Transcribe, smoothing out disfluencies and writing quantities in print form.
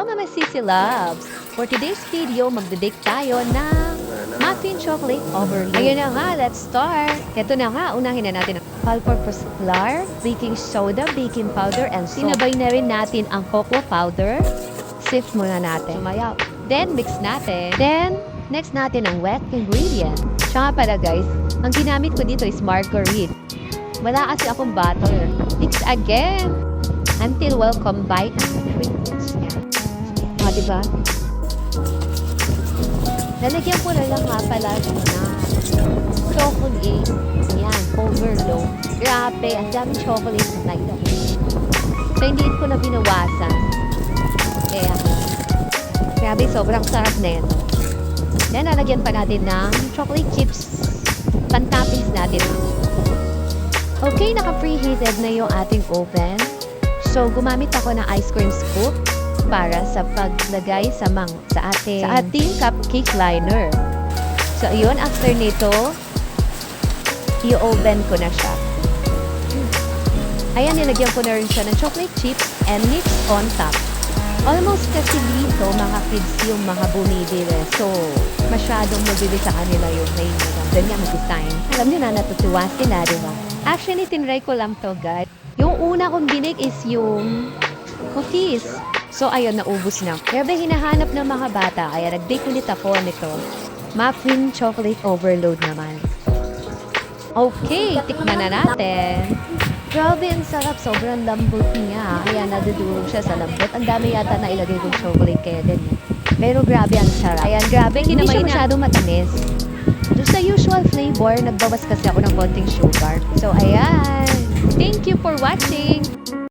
Hello mga Sissy Loves! For today's video, magdedake tayo ng muffin chocolate overload. Ayun na nga, let's start! Ito na nga, unahin na natin ang all-purpose flour, baking soda, baking powder, and salt. Sinabay na rin natin ang cocoa powder. Sift muna natin. Sumayaw. Then, mix natin. Then, next natin ang wet ingredient. Siya nga pala guys, ang ginamit ko dito is margarine. Wala kasi akong butter. Mix again until well combined ang ingredients niya. Diba? Lalagyan ko na lang nga pala na chocolate. Yan, overload. Grabe, ang daming chocolate na tayo. So, hindi ko na binawasan. Kaya, grabe, sobrang sarap na yan. Then, lalagyan pa natin ng chocolate chips. Pantoppings natin. Okay, naka-preheated na yung ating oven. So, gumamit ako ng ice cream scoop para sa paglagay sa ating cupcake liner. So, ayun, after nito, i-oven ko na siya. Ayan, nilagyan ko na rin siya ng chocolate chips and mix on top. Almost kasi dito, mga kids yung mga bumibili. So, masyadong mabili sa kanila yung naiinagam. Ganyan mag-design. Alam nyo na, natutuwa sila, di ba? Actually, tinry ko lang to, guys. Yung una kong binig is yung cookies. So, ayun, naubos na. Kaya ba hinahanap ng mga bata, kaya nag-bake ulit ako nito. Muffin chocolate overload naman. Okay, tikman na natin. Grabe, ang sarap. Sobrang lambot niya. Kaya nadudurog siya sa lambot. Ang dami yata na ilagay kong chocolate, kaya ganyan. Pero grabe, ang sarap. Ayan, grabe. Hindi siya masyadong matamis. Doon sa usual flavor, nagbawas kasi ako ng konting sugar. So, ayan. Thank you for watching.